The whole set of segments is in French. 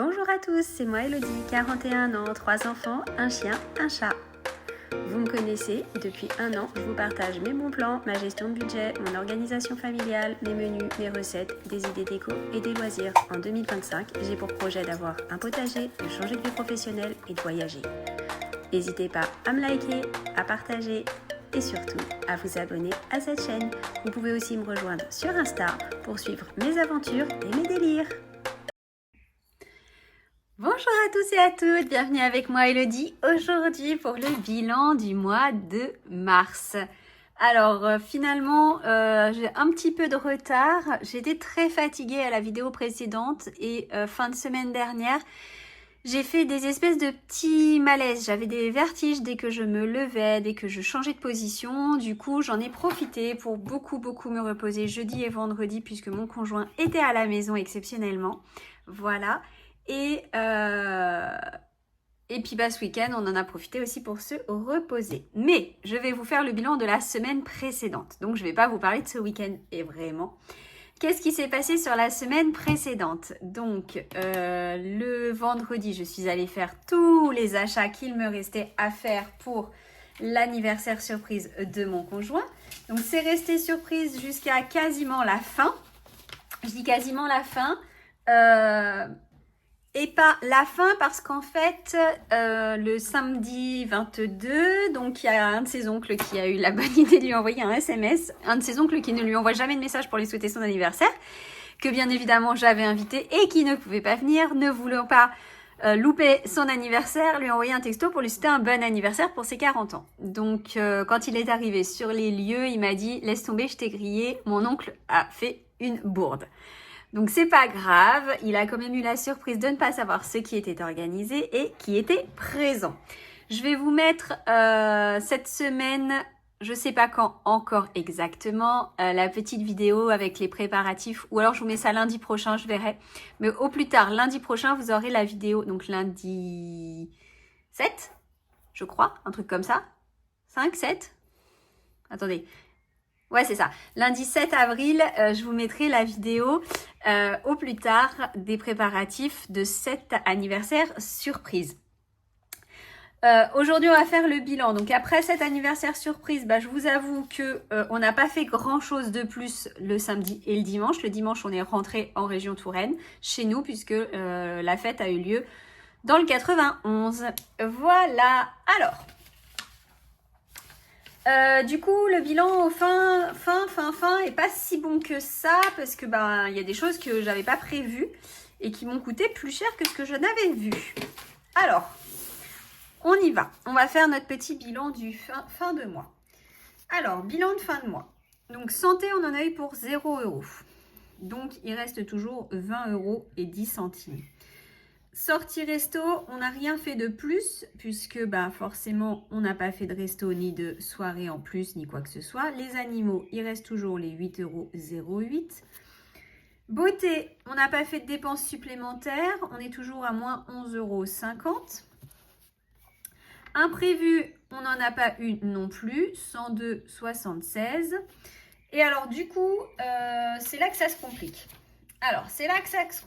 Bonjour à tous, c'est moi Elodie, 41 ans, 3 enfants, un chien, un chat. Vous me connaissez, depuis un an, je vous partage mes bons plans, ma gestion de budget, mon organisation familiale, mes menus, mes recettes, des idées déco et des loisirs. En 2025, j'ai pour projet d'avoir un potager, de changer de vie professionnelle et de voyager. N'hésitez pas à me liker, à partager et surtout à vous abonner à cette chaîne. Vous pouvez aussi me rejoindre sur Insta pour suivre mes aventures et mes délires. Bonjour à tous et à toutes, bienvenue avec moi Elodie aujourd'hui pour le bilan du mois de mars. Alors finalement j'ai un petit peu de retard, j'étais très fatiguée à la vidéo précédente et fin de semaine dernière j'ai fait des espèces de petits malaises, j'avais des vertiges dès que je me levais, dès que je changeais de position. Du coup j'en ai profité pour beaucoup me reposer jeudi et vendredi puisque mon conjoint était à la maison exceptionnellement. Voilà. Et puis ce week-end, on en a profité aussi pour se reposer. Mais je vais vous faire le bilan de la semaine précédente. Donc je ne vais pas vous parler de ce week-end. Et vraiment, qu'est-ce qui s'est passé sur la semaine précédente? Donc le vendredi, je suis allée faire tous les achats qu'il me restait à faire pour l'anniversaire surprise de mon conjoint. Donc c'est resté surprise jusqu'à quasiment la fin. Je dis quasiment la fin. Et pas la fin parce qu'en fait, le samedi 22, donc il y a un de ses oncles qui a eu la bonne idée de lui envoyer un SMS. Un de ses oncles qui ne lui envoie jamais de message pour lui souhaiter son anniversaire, que bien évidemment j'avais invité et qui ne pouvait pas venir, ne voulant pas louper son anniversaire, lui envoyer un texto pour lui souhaiter un bon anniversaire pour ses 40 ans. Donc quand il est arrivé sur les lieux, il m'a dit « Laisse tomber, je t'ai grillé, mon oncle a fait une bourde ». Donc c'est pas grave, il a quand même eu la surprise de ne pas savoir ce qui était organisé et qui était présent. Je vais vous mettre cette semaine, je sais pas quand encore exactement, la petite vidéo avec les préparatifs, ou alors je vous mets ça lundi prochain, je verrai. Mais au plus tard, lundi prochain, vous aurez la vidéo, donc lundi 7, je crois, un truc comme ça. 5, 7 ? Attendez. Ouais, c'est ça. Lundi 7 avril, je vous mettrai la vidéo au plus tard des préparatifs de cet anniversaire surprise. Aujourd'hui, on va faire le bilan. Donc après cet anniversaire surprise, je vous avoue que on n'a pas fait grand-chose de plus le samedi et le dimanche. Le dimanche, on est rentré en région Touraine, chez nous, puisque la fête a eu lieu dans le 91. Voilà. Alors... du coup, le bilan fin est pas si bon que ça parce que il y a des choses que j'avais pas prévues et qui m'ont coûté plus cher que ce que je n'avais vu. Alors, on y va. On va faire notre petit bilan du fin de mois. Alors, bilan de fin de mois. Donc, santé, on en a eu pour 0 €. Donc, il reste toujours 20 € et 10 centimes. Sortie resto, on n'a rien fait de plus puisque forcément on n'a pas fait de resto ni de soirée en plus ni quoi que ce soit. Les animaux, il reste toujours les 8,08 €. Beauté, on n'a pas fait de dépenses supplémentaires, on est toujours à moins 11,50 €. Imprévu, on n'en a pas eu non plus, 102,76 €. Et alors du coup, c'est là que ça se complique. Alors, c'est là que ça se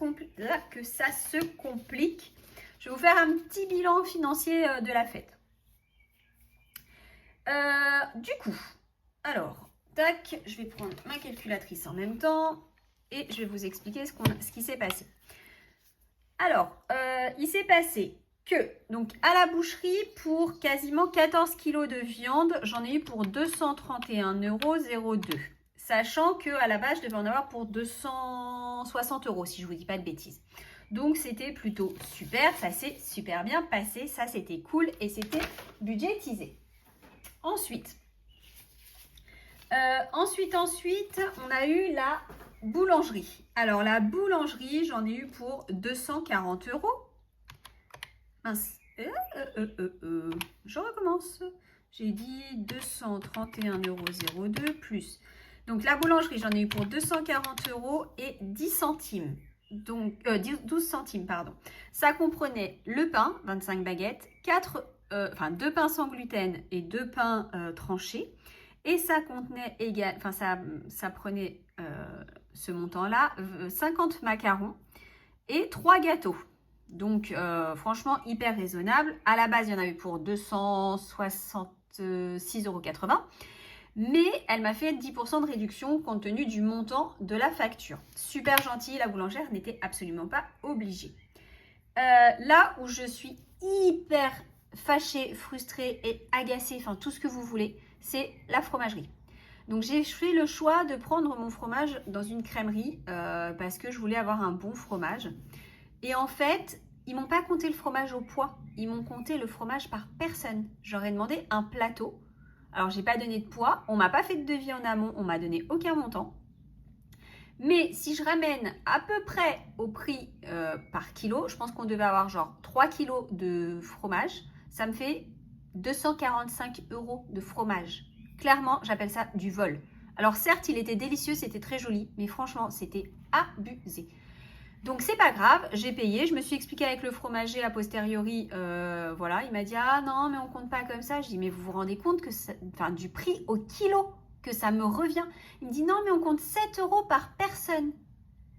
complique. Je vais vous faire un petit bilan financier de la fête. Du coup, alors, tac, je vais prendre ma calculatrice en même temps et je vais vous expliquer ce qui s'est passé. Alors, il s'est passé que, donc, à la boucherie, pour quasiment 14 kg de viande, j'en ai eu pour 231,02 €. Sachant qu'à la base, je devais en avoir pour 260 € si je ne vous dis pas de bêtises. Donc, c'était plutôt super. Ça s'est super bien passé. Ça, c'était cool et c'était budgétisé. Ensuite, on a eu la boulangerie. Alors, la boulangerie, j'en ai eu pour 240 €. Mince. Je recommence. J'ai dit 231,02 € plus... Donc, la boulangerie, j'en ai eu pour 240 € et 10 centimes. Donc, 12 centimes, pardon. Ça comprenait le pain, 25 baguettes, 2 pains sans gluten et 2 pains tranchés. Et ça contenait ça prenait ce montant-là, 50 macarons et 3 gâteaux. Donc, franchement, hyper raisonnable. À la base, il y en avait pour 266,80 €. Mais elle m'a fait 10% de réduction compte tenu du montant de la facture. Super gentille, la boulangère n'était absolument pas obligée. Là où je suis hyper fâchée, frustrée et agacée, enfin tout ce que vous voulez, c'est la fromagerie. Donc j'ai fait le choix de prendre mon fromage dans une crèmerie parce que je voulais avoir un bon fromage. Et en fait, ils m'ont pas compté le fromage au poids, ils m'ont compté le fromage par personne. J'aurais demandé un plateau. Alors j'ai pas donné de poids, on m'a pas fait de devis en amont, on m'a donné aucun montant. Mais si je ramène à peu près au prix par kilo, je pense qu'on devait avoir genre 3 kilos de fromage, ça me fait 245 € de fromage. Clairement, j'appelle ça du vol. Alors certes, il était délicieux, c'était très joli, mais franchement, c'était abusé. Donc c'est pas grave, j'ai payé, je me suis expliquée avec le fromager a posteriori, voilà, il m'a dit ah non mais on compte pas comme ça. Je dis mais vous vous rendez compte que du prix au kilo que ça me revient. Il me dit non mais on compte 7 € par personne.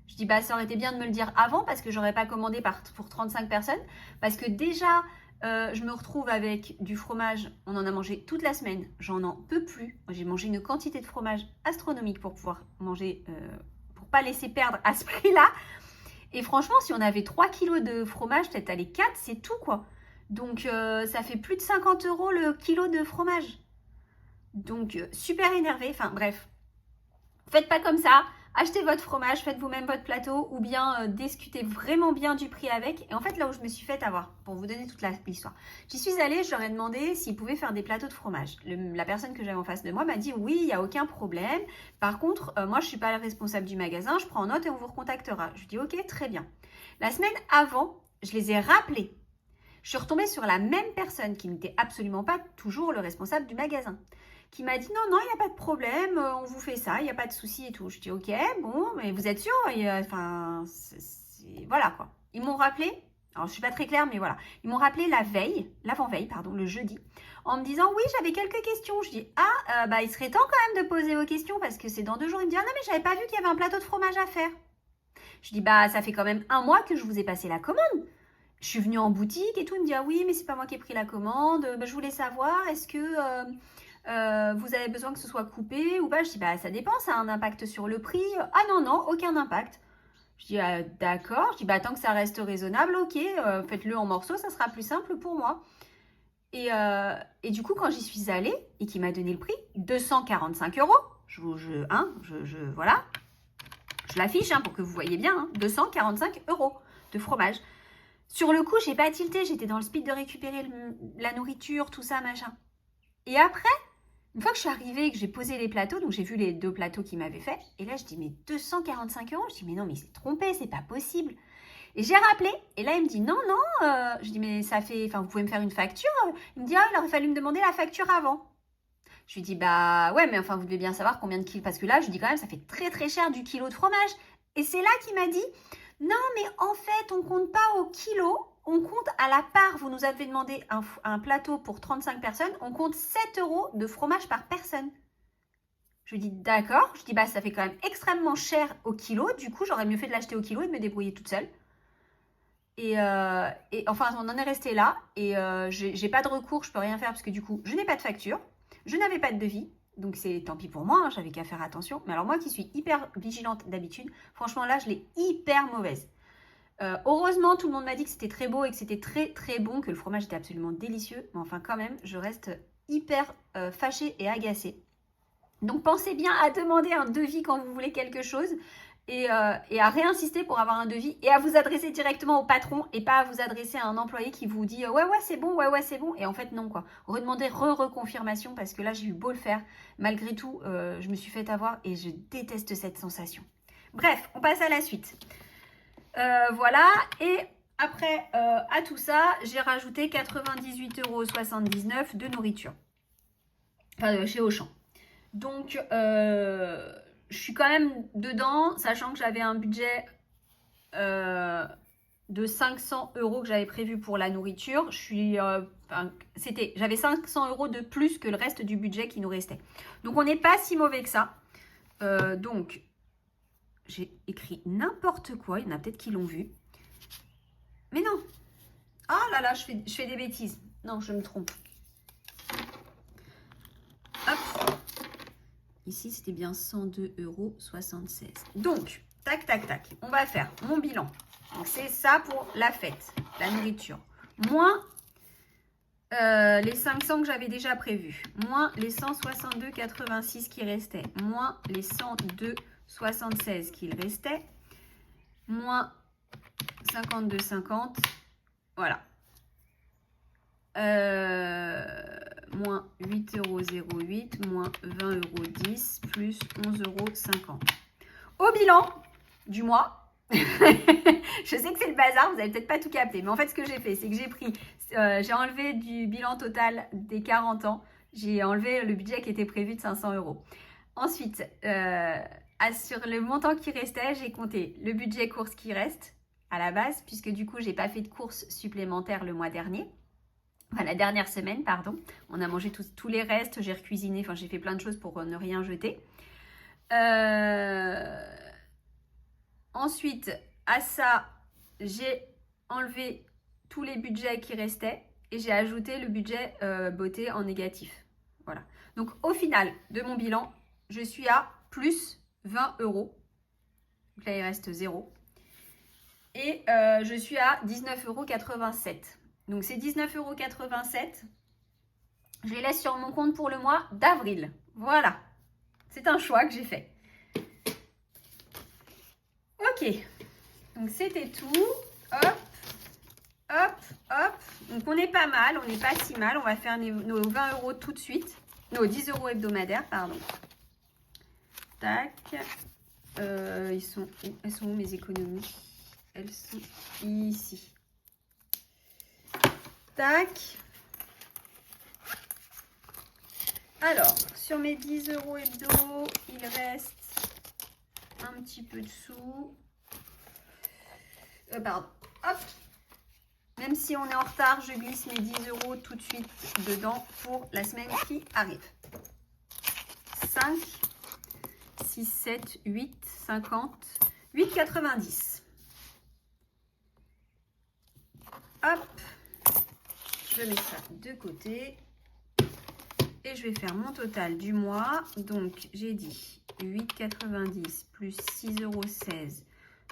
Je dis bah ça aurait été bien de me le dire avant parce que j'aurais pas commandé pour 35 personnes parce que déjà je me retrouve avec du fromage, on en a mangé toute la semaine, j'en en peux plus. J'ai mangé une quantité de fromage astronomique pour pouvoir manger, pour pas laisser perdre à ce prix-là. Et franchement, si on avait 3 kilos de fromage, peut-être aller 4, c'est tout quoi. Donc ça fait plus de 50 € le kilo de fromage. Donc super énervé, enfin bref. Faites pas comme ça, achetez votre fromage, faites vous-même votre plateau ou bien discutez vraiment bien du prix avec. Et en fait là où je me suis fait avoir, pour vous donner toute l'histoire, j'y suis allée, je leur ai demandé s'ils pouvaient faire des plateaux de fromage. La personne que j'avais en face de moi m'a dit oui, il n'y a aucun problème. Par contre, moi je ne suis pas la responsable du magasin, je prends en note et on vous recontactera. Je lui dis ok, très bien. La semaine avant, je les ai rappelés. Je suis retombée sur la même personne qui n'était absolument pas toujours le responsable du magasin, qui m'a dit non, il n'y a pas de problème, on vous fait ça, il n'y a pas de souci et tout. Je dis ok, bon, mais vous êtes sûr? Voilà quoi. Ils m'ont rappelé, alors je ne suis pas très claire, mais voilà. Ils m'ont rappelé l'avant-veille, le jeudi, en me disant oui, j'avais quelques questions. Je dis il serait temps quand même de poser vos questions parce que c'est dans 2 jours. Ils me disent ah non, mais j'avais pas vu qu'il y avait un plateau de fromage à faire. Je dis ça fait quand même 1 mois que je vous ai passé la commande. Je suis venue en boutique et tout, il me dit ah oui, mais c'est pas moi qui ai pris la commande. Je voulais savoir, est-ce que vous avez besoin que ce soit coupé ou pas? Je dis ça dépend, ça a un impact sur le prix. Ah non, aucun impact. Je dis d'accord. Je dis tant que ça reste raisonnable, ok, faites-le en morceaux, ça sera plus simple pour moi. Et du coup, quand j'y suis allée et qu'il m'a donné le prix, 245 €. Voilà, je l'affiche pour que vous voyez bien, 245 € de fromage. Sur le coup, j'ai pas tilté, j'étais dans le speed de récupérer la nourriture, tout ça, machin. Et après, une fois que je suis arrivée et que j'ai posé les plateaux, donc j'ai vu les 2 plateaux qu'ils m'avaient fait, et là je dis mais 245 €, je dis mais non, mais il s'est trompé, c'est pas possible. Et j'ai rappelé, et là il me dit non, je dis mais ça fait, vous pouvez me faire une facture? Il me dit il aurait fallu me demander la facture avant. Je lui dis ouais, mais vous devez bien savoir combien de kilos, parce que là je dis quand même ça fait très très cher du kilo de fromage. Et c'est là qu'il m'a dit non, mais en fait, on compte pas au kilo, on compte à la part. Vous nous avez demandé un plateau pour 35 personnes, on compte 7 € de fromage par personne. Je lui dis d'accord, je dis ça fait quand même extrêmement cher au kilo, du coup j'aurais mieux fait de l'acheter au kilo et de me débrouiller toute seule. Et on en est resté là, et j'ai pas de recours, je peux rien faire parce que du coup je n'ai pas de facture, je n'avais pas de devis. Donc c'est tant pis pour moi, j'avais qu'à faire attention. Mais alors moi qui suis hyper vigilante d'habitude, franchement là je l'ai hyper mauvaise. Heureusement tout le monde m'a dit que c'était très beau et que c'était très très bon, que le fromage était absolument délicieux. Mais quand même je reste hyper fâchée et agacée. Donc pensez bien à demander un devis quand vous voulez quelque chose. Et à réinsister pour avoir un devis et à vous adresser directement au patron et pas à vous adresser à un employé qui vous dit ouais c'est bon, ouais c'est bon, et en fait non quoi. Redemandez reconfirmation parce que là j'ai eu beau le faire, malgré tout je me suis fait avoir et je déteste cette sensation. Bref, on passe à la suite. Voilà, et après à tout ça j'ai rajouté 98,79 € de nourriture, chez Auchan. Donc je suis quand même dedans, sachant que j'avais un budget de 500 € que j'avais prévu pour la nourriture. J'avais 500 € de plus que le reste du budget qui nous restait. Donc on n'est pas si mauvais que ça. Donc j'ai écrit n'importe quoi, il y en a peut-être qui l'ont vu. Mais non, là là, je fais des bêtises. Non, je me trompe. Hop. Ici, c'était bien 102,76 €. Donc, tac, tac, tac. On va faire mon bilan. Donc, c'est ça pour la fête, la nourriture. Moins les 500 que j'avais déjà prévus. Moins les 162,86 qui restaient. Moins les 102,76 qui restaient. Moins 52,50. Voilà. Moins 8,08 €, moins 20,10 €, plus 11,50 €. Au bilan du mois, je sais que c'est le bazar, vous n'avez peut-être pas tout capté, mais en fait, ce que j'ai fait, c'est que j'ai enlevé du bilan total des 40 ans, j'ai enlevé le budget qui était prévu de 500 €. Ensuite, sur le montant qui restait, j'ai compté le budget course qui reste à la base, puisque du coup, j'ai pas fait de courses supplémentaires le mois dernier. Enfin, la dernière semaine, pardon. On a mangé tous les restes, j'ai recuisiné, enfin j'ai fait plein de choses pour ne rien jeter. Ensuite, à ça, j'ai enlevé tous les budgets qui restaient et j'ai ajouté le budget beauté en négatif. Voilà. Donc au final de mon bilan, je suis à plus 20 €. Donc là, il reste 0. Et je suis à 19,87 €. Donc ces 19,87 €, je les laisse sur mon compte pour le mois d'avril. Voilà. C'est un choix que j'ai fait. Ok. Donc c'était tout. Hop, hop, hop. Donc on est pas mal, on n'est pas si mal. On va faire nos 20 € tout de suite. Nos 10 € hebdomadaires, pardon. Tac. Elles sont où mes économies? Elles sont ici. Tac. Alors, sur mes 10 € hebdo, il reste un petit peu de sous. Pardon. Hop. Même si on est en retard, je glisse mes 10 € tout de suite dedans pour la semaine qui arrive. 5, 6, 7, 8, 50, 8,90. Hop. Je mets ça de côté. Et je vais faire mon total du mois. Donc, j'ai dit 8,90 plus 6,16 €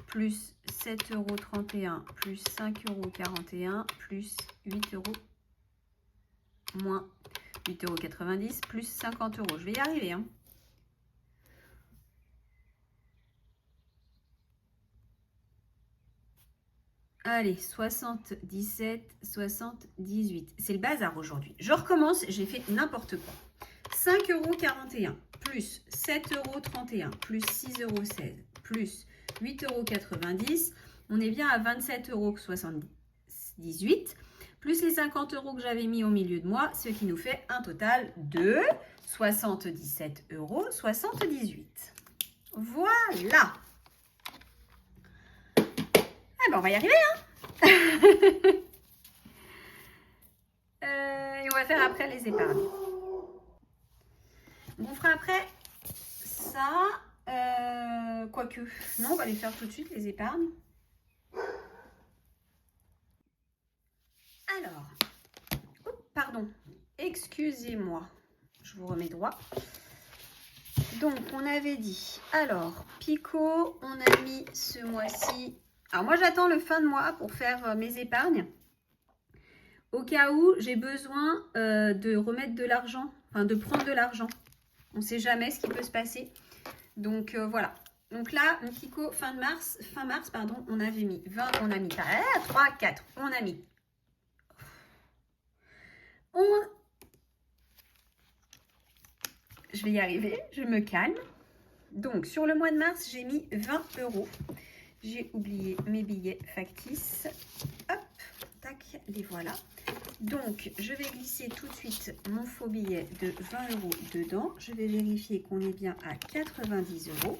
plus 7,31 € plus 5,41 € plus 8 € moins 8,90 € plus 50 €. Je vais y arriver, hein. Allez, 77, 78. C'est le bazar aujourd'hui. Je recommence, j'ai fait n'importe quoi. 5,41 € plus 7,31 € plus 6,16 € plus 8,90 €. On est bien à 27,78 € plus les 50 € que j'avais mis au milieu de moi, ce qui nous fait un total de 77,78 €. Voilà. Ah ben on va y arriver, hein. Et on va faire après les épargnes. On fera après ça. Quoique, non, on va les faire tout de suite, les épargnes. Alors, pardon, excusez-moi, je vous remets droit. Donc, on avait dit, alors, Pico, on a mis ce mois-ci. Alors, moi, j'attends le fin de mois pour faire mes épargnes. Au cas où j'ai besoin de remettre de l'argent, enfin de prendre de l'argent. On ne sait jamais ce qui peut se passer. Donc, voilà. Donc là, Pico, fin mars, pardon, on avait mis 20, on a mis 3, 4, on a mis. Je vais y arriver, je me calme. Donc, sur le mois de mars, j'ai mis 20 €. J'ai oublié mes billets factices. Hop, tac, les voilà. Donc, je vais glisser tout de suite mon faux billet de 20 € dedans. Je vais vérifier qu'on est bien à 90 €.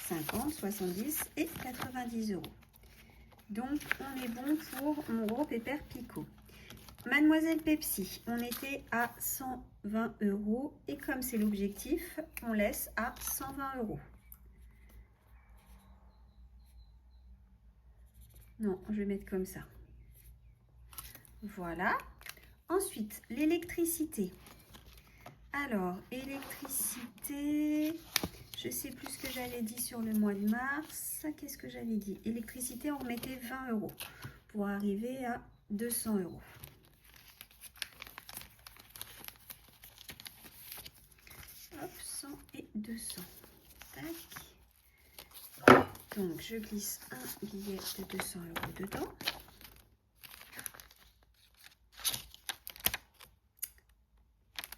50, 70 et 90 €. Donc, on est bon pour mon gros pépère Pico. Mademoiselle Pepsi, on était à 120 € et comme c'est l'objectif, on laisse à 120 €. Non, je vais mettre comme ça. Voilà. Ensuite, l'électricité. Alors, électricité, je sais plus ce que j'avais dit sur le mois de mars. Qu'est-ce que j'avais dit? Électricité, on remettait 20 € pour arriver à 200 €. Hop, 100 et 200. Tac. Donc, je glisse un billet de 200 € dedans.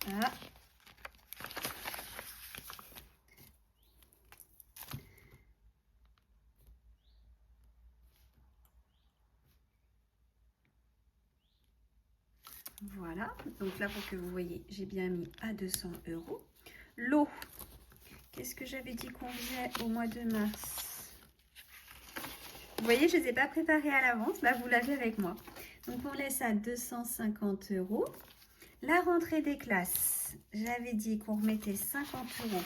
Là. Voilà, donc là pour que vous voyez, j'ai bien mis à 200 €. L'eau, qu'est-ce que j'avais dit qu'on faisait au mois de mars? Vous voyez, je ne les ai pas préparés à l'avance, là vous l'avez avec moi. Donc on laisse à 250 €. La rentrée des classes, j'avais dit qu'on remettait 50 €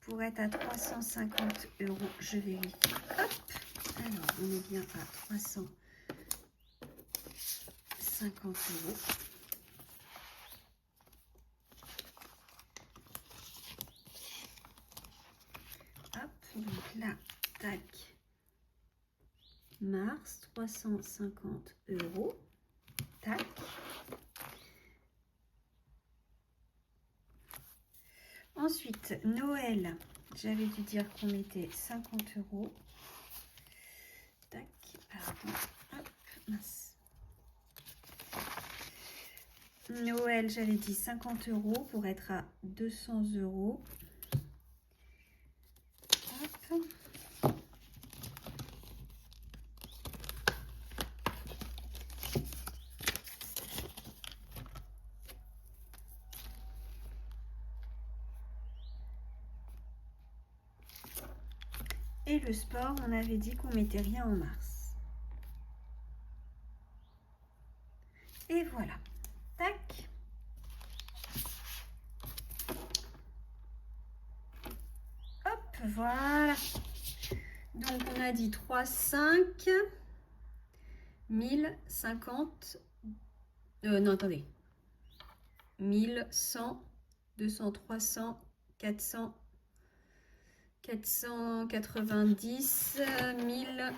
pour être à 350 €. Je vérifie. Hop, alors on est bien à 350 €. Hop, donc là, tac, mars, 350 €, tac. Ensuite, Noël, j'avais dû dire qu'on mettait 50 €, tac, pardon, hop, mince. Noël, j'avais dit 50 € pour être à 200 €. Hop. Et le sport, on avait dit qu'on mettait rien en mars. Et voilà. Tac. Hop, voilà. Donc, on a dit 3, 5, 1050. Non, attendez. 1100, 200, 300, 400, 490, 1000.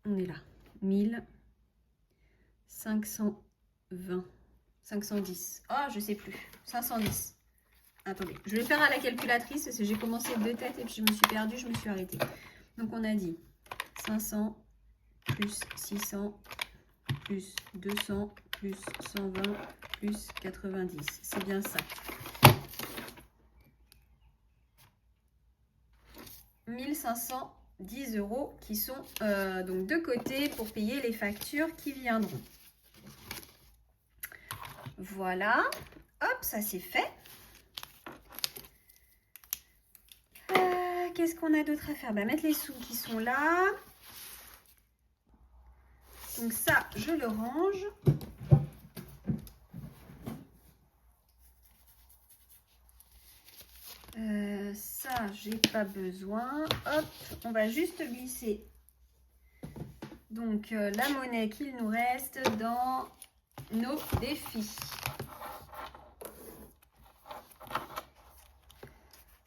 On est là. 1520, 510. Ah, je sais plus. 510. Attendez, je vais faire à la calculatrice parce que j'ai commencé de tête et puis je me suis perdue, je me suis arrêtée. Donc on a dit 500 plus 600 plus 200 plus 120 plus 90. C'est bien ça. 1510 € qui sont donc de côté pour payer les factures qui viendront. Voilà. Hop, ça c'est fait. Qu'est-ce qu'on a d'autre à faire? Mettre les sous qui sont là. Donc ça, je le range. Ça, j'ai pas besoin. Hop, on va juste glisser donc la monnaie qu'il nous reste dans nos défis.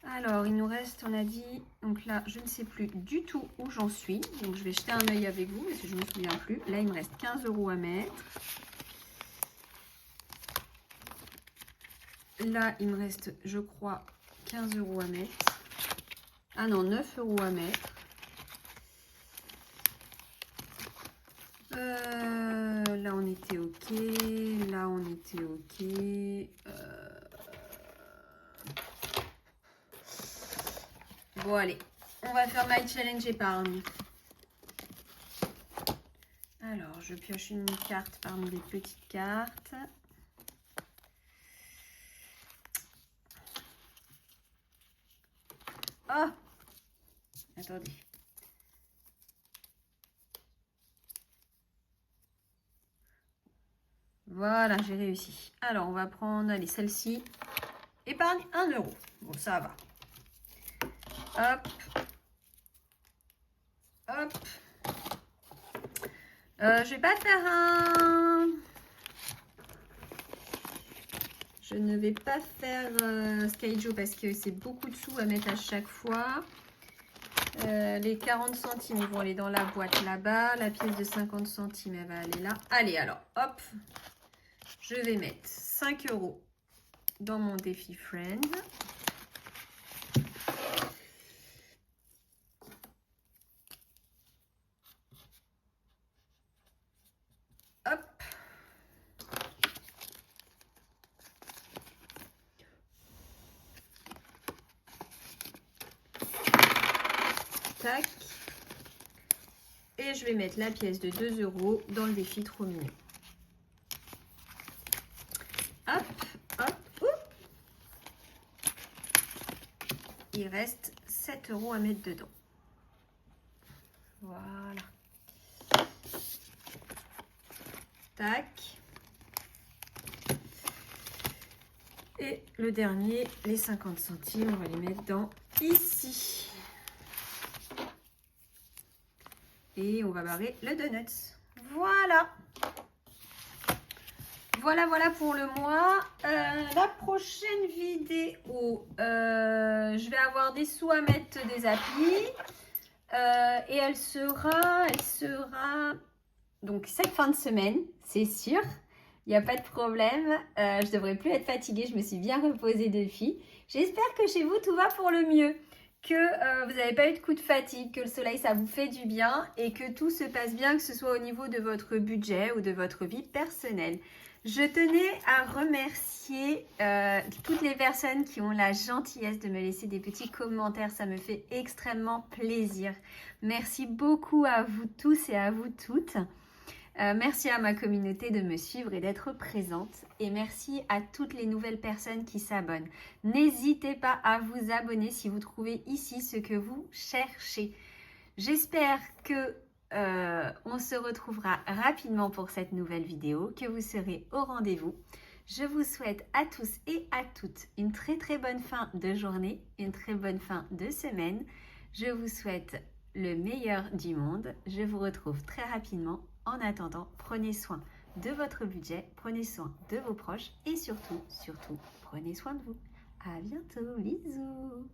Alors, il nous reste, on a dit, donc là, je ne sais plus du tout où j'en suis. Donc, je vais jeter un œil avec vous, parce que je ne me souviens plus. Là, il me reste 15 € à mettre. Là, il me reste, je crois, 15 € à mettre. Ah non, 9 € à mettre. Là, on était OK. Là, on était OK. Bon, allez. On va faire My Challenge épargne. Alors, je pioche une carte parmi les petites cartes. Oh! Attendez. Voilà, j'ai réussi. Alors, on va prendre, allez, celle-ci. Épargne 1 €. Bon, ça va. Hop. Hop. Je vais pas faire un... Je ne vais pas faire Skyjo parce que c'est beaucoup de sous à mettre à chaque fois. Les 40 centimes, ils vont aller dans la boîte là-bas. La pièce de 50 centimes, elle va aller là. Allez, alors, hop. Je vais mettre 5 € dans mon défi Friends. Hop. Tac. Et je vais mettre la pièce de 2 € dans le défi trop mignon. Hop, hop, oup. Il reste 7 € à mettre dedans. Voilà. Tac. Et le dernier, les 50 centimes, on va les mettre dans ici. Et on va barrer le donuts. Voilà. Voilà pour le mois. La prochaine vidéo, je vais avoir des sous à mettre des applis. Et elle sera donc cette fin de semaine, c'est sûr. Il n'y a pas de problème. Je devrais plus être fatiguée. Je me suis bien reposée depuis. J'espère que chez vous, tout va pour le mieux. Que vous n'avez pas eu de coup de fatigue, que le soleil, ça vous fait du bien et que tout se passe bien, que ce soit au niveau de votre budget ou de votre vie personnelle. Je tenais à remercier toutes les personnes qui ont la gentillesse de me laisser des petits commentaires. Ça me fait extrêmement plaisir. Merci beaucoup à vous tous et à vous toutes. Merci à ma communauté de me suivre et d'être présente. Et merci à toutes les nouvelles personnes qui s'abonnent. N'hésitez pas à vous abonner si vous trouvez ici ce que vous cherchez. J'espère que on se retrouvera rapidement pour cette nouvelle vidéo, que vous serez au rendez-vous. Je vous souhaite à tous et à toutes une très bonne fin de journée, une très bonne fin de semaine. Je vous souhaite le meilleur du monde. Je vous retrouve très rapidement. En attendant, prenez soin de votre budget, prenez soin de vos proches et surtout, prenez soin de vous. À bientôt, bisous!